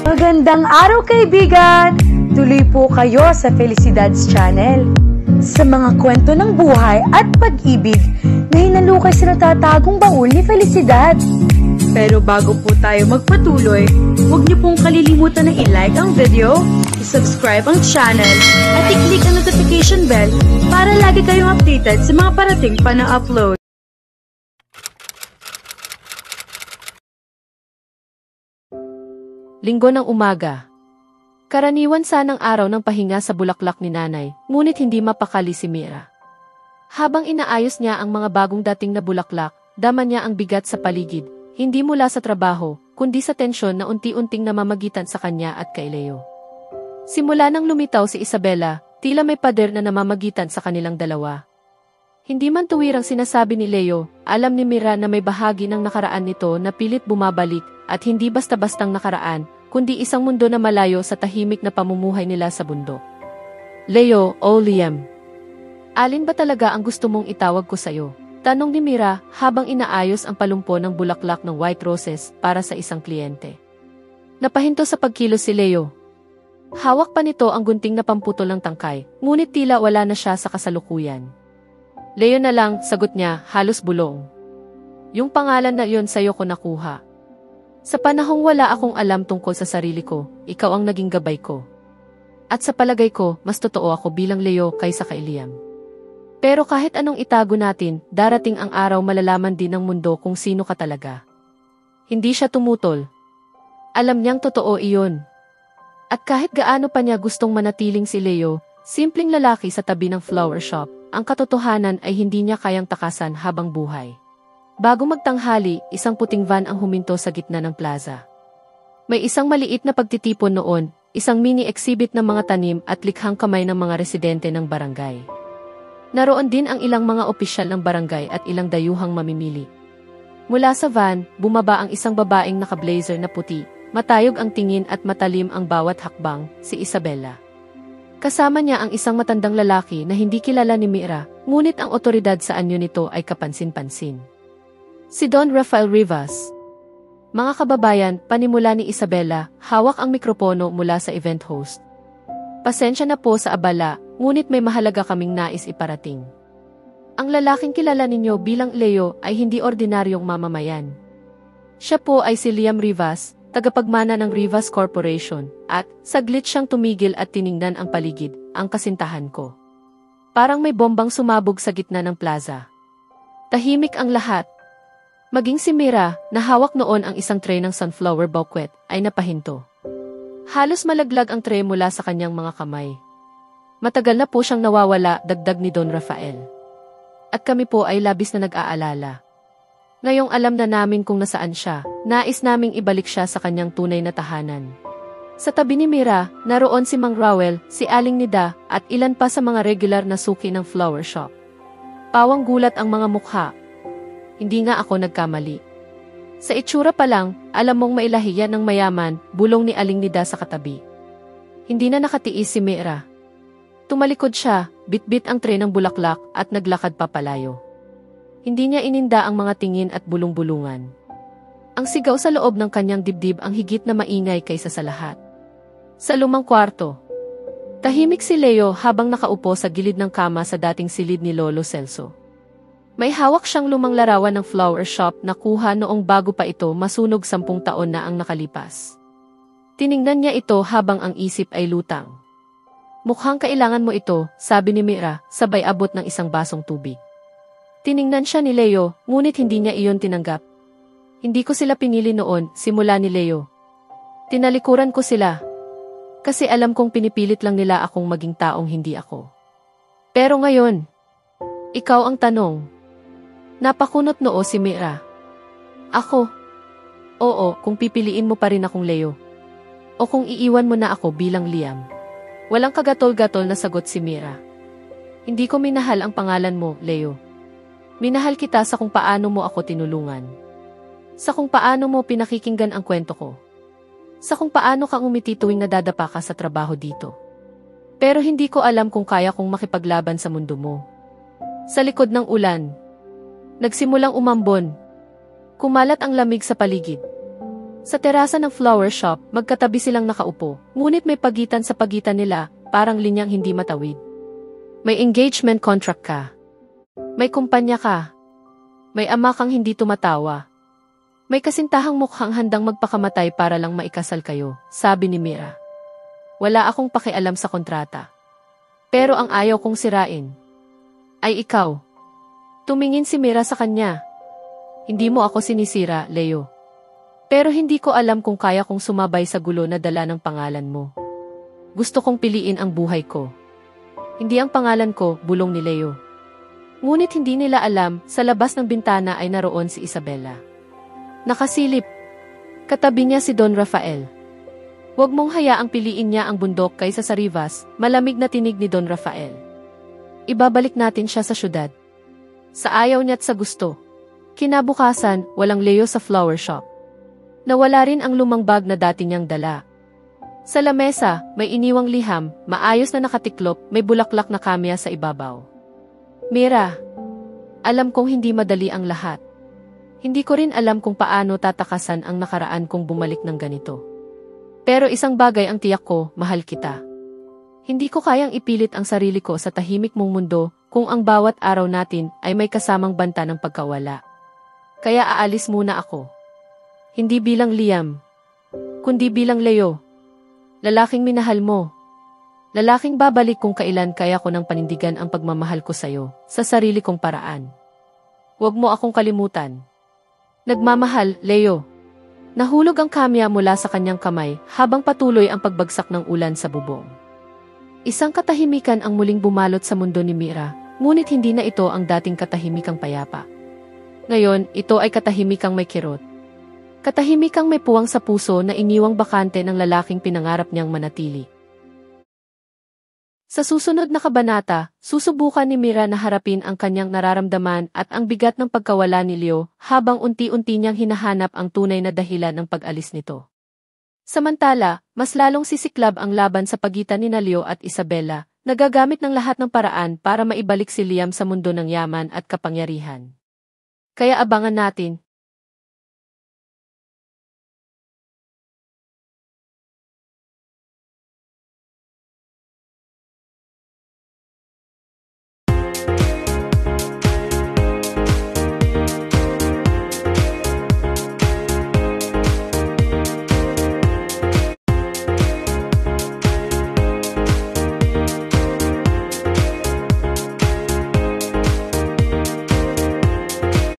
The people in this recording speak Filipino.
Magandang araw kaibigan! Tuloy po kayo sa Felicidad's Channel. Sa mga kwento ng buhay at pag-ibig na hinalukay sa natatagong baul ni Felicidad. Pero bago po tayo magpatuloy, huwag niyo pong kalilimutan na i-like ang video, i-subscribe ang channel, at i-click ang notification bell para lagi kayong updated sa mga parating pa na upload. Linggo ng umaga. Karaniwan sanang araw ng pahinga sa bulaklak ni nanay, ngunit hindi mapakali si Mira. Habang inaayos niya ang mga bagong dating na bulaklak, dama niya ang bigat sa paligid, hindi mula sa trabaho, kundi sa tensyon na unti-unting namamagitan sa kanya at kay Leo. Simula nang lumitaw si Isabela, tila may pader na namamagitan sa kanilang dalawa. Hindi man tuwirang sinasabi ni Leo, alam ni Mira na may bahagi ng nakaraan nito na pilit bumabalik at hindi basta-bastang nakaraan, kundi isang mundo na malayo sa tahimik na pamumuhay nila sa bundok. Leo, o Liam, alin ba talaga ang gusto mong itawag ko sa'yo? Tanong ni Mira habang inaayos ang palumpo ng bulaklak ng white roses para sa isang kliyente. Napahinto sa pagkilos si Leo. Hawak pa nito ang gunting na pamputol ng tangkay, ngunit tila wala na siya sa kasalukuyan. Leo na lang, sagot niya, halos bulong. Yung pangalan na yon sa'yo ko nakuha. Sa panahong wala akong alam tungkol sa sarili ko, ikaw ang naging gabay ko. At sa palagay ko, mas totoo ako bilang Leo kaysa kay Liam. Pero kahit anong itago natin, darating ang araw malalaman din ng mundo kung sino ka talaga. Hindi siya tumutol. Alam niyang totoo iyon. At kahit gaano pa niya gustong manatiling si Leo, simpleng lalaki sa tabi ng flower shop, ang katotohanan ay hindi niya kayang takasan habang buhay. Bago magtanghali, isang puting van ang huminto sa gitna ng plaza. May isang maliit na pagtitipon noon, isang mini exhibit ng mga tanim at likhang kamay ng mga residente ng barangay. Naroon din ang ilang mga opisyal ng barangay at ilang dayuhang mamimili. Mula sa van, bumaba ang isang babaeng naka-blazer na puti, matayog ang tingin at matalim ang bawat hakbang, si Isabela. Kasama niya ang isang matandang lalaki na hindi kilala ni Mira, ngunit ang otoridad sa anyo nito ay kapansin-pansin. Si Don Rafael Rivas. Mga kababayan, panimula ni Isabela, hawak ang mikropono mula sa event host. Pasensya na po sa abala, ngunit may mahalaga kaming nais iparating. Ang lalaking kilala ninyo bilang Leo ay hindi ordinaryong mamamayan. Siya po ay si Liam Rivas, tagapagmana ng Rivas Corporation, at saglit siyang tumigil at tiningnan ang paligid, ang kasintahan ko. Parang may bombang sumabog sa gitna ng plaza. Tahimik ang lahat. Maging si Mira, na hawak noon ang isang tray ng sunflower bouquet, ay napahinto. Halos malaglag ang tray mula sa kanyang mga kamay. Matagal na po siyang nawawala, dagdag ni Don Rafael. At kami po ay labis na nag-aalala. Ngayong alam na namin kung nasaan siya, nais naming ibalik siya sa kanyang tunay na tahanan. Sa tabi ni Mira, naroon si Mang Rowell, si Aling Nida, at ilan pa sa mga regular na suki ng flower shop. Pawang gulat ang mga mukha. Hindi nga ako nagkamali. Sa itsura pa lang, alam mong mailahiyan ng mayaman, bulong ni Aling Nida sa katabi. Hindi na nakatiis si Mira. Tumalikod siya, bitbit ang tray ng bulaklak at naglakad papalayo. Hindi niya ininda ang mga tingin at bulong-bulungan. Ang sigaw sa loob ng kanyang dibdib ang higit na maingay kaysa sa lahat. Sa lumang kwarto, tahimik si Leo habang nakaupo sa gilid ng kama sa dating silid ni Lolo Celso. May hawak siyang lumang larawan ng flower shop na kuha noong bago pa ito masunog 10 taon na ang nakalipas. Tiningnan niya ito habang ang isip ay lutang. Mukhang kailangan mo ito, sabi ni Mira, sabay abot ng isang basong tubig. Tiningnan siya ni Leo, ngunit hindi niya iyon tinanggap. Hindi ko sila pinili noon, simula ni Leo. Tinalikuran ko sila. Kasi alam kong pinipilit lang nila akong maging taong hindi ako. Pero ngayon, ikaw ang tanong. Napakunot noo si Mira. Ako? Oo, kung pipiliin mo pa rin akong Leo. O kung iiwan mo na ako bilang Liam. Walang kagatol-gatol na sagot si Mira. Hindi ko minahal ang pangalan mo, Leo. Minahal kita sa kung paano mo ako tinulungan. Sa kung paano mo pinakikinggan ang kwento ko. Sa kung paano kang umiti tuwing nadadapa ka sa trabaho dito. Pero hindi ko alam kung kaya kong makipaglaban sa mundo mo. Sa likod ng ulan, nagsimulang umambon. Kumalat ang lamig sa paligid. Sa terasa ng flower shop, magkatabi silang nakaupo, ngunit may pagitan sa pagitan nila, parang linyang hindi matawid. May engagement contract ka. May kumpanya ka. May ama kang hindi tumatawa. May kasintahang mukhang handang magpakamatay para lang maikasal kayo, sabi ni Mira. Wala akong pakialam sa kontrata. Pero ang ayaw kong sirain ay ikaw. Tumingin si Mira sa kanya. Hindi mo ako sinisira, Leo. Pero hindi ko alam kung kaya kong sumabay sa gulo na dala ng pangalan mo. Gusto kong piliin ang buhay ko. Hindi ang pangalan ko, bulong ni Leo. Ngunit hindi nila alam, sa labas ng bintana ay naroon si Isabela. Nakasilip. Katabi niya si Don Rafael. Huwag mong hayaang piliin niya ang bundok kaysa sa Rivas, malamig na tinig ni Don Rafael. Ibabalik natin siya sa syudad. Sa ayaw niya't sa gusto. Kinabukasan, walang Leo sa flower shop. Nawala rin ang lumang bag na dati niyang dala. Sa lamesa, may iniwang liham, maayos na nakatiklop, may bulaklak na kamya sa ibabaw. Mira, alam kong hindi madali ang lahat. Hindi ko rin alam kung paano tatakasan ang nakaraan kung bumalik ng ganito. Pero isang bagay ang tiyak ko, mahal kita. Hindi ko kayang ipilit ang sarili ko sa tahimik mong mundo kung ang bawat araw natin ay may kasamang banta ng pagkawala. Kaya aalis muna ako. Hindi bilang Liam, kundi bilang Leo. Lalaking minahal mo. Lalaking babalik kung kailan kaya ko nang panindigan ang pagmamahal ko sa'yo, sa sarili kong paraan. Huwag mo akong kalimutan. Nagmamahal, Leo. Nahulog ang kamya mula sa kanyang kamay habang patuloy ang pagbagsak ng ulan sa bubong. Isang katahimikan ang muling bumalot sa mundo ni Mira, ngunit hindi na ito ang dating katahimikang payapa. Ngayon, ito ay katahimikang may kirot. Katahimikang may puwang sa puso na iniwang bakante ng lalaking pinangarap niyang manatili. Sa susunod na kabanata, susubukan ni Mira na harapin ang kanyang nararamdaman at ang bigat ng pagkawala ni Leo habang unti-unti niyang hinahanap ang tunay na dahilan ng pag-alis nito. Samantala, mas lalong sisiklab ang laban sa pagitan ni Leo at Isabela, nagagamit ng lahat ng paraan para maibalik si Liam sa mundo ng yaman at kapangyarihan. Kaya abangan natin,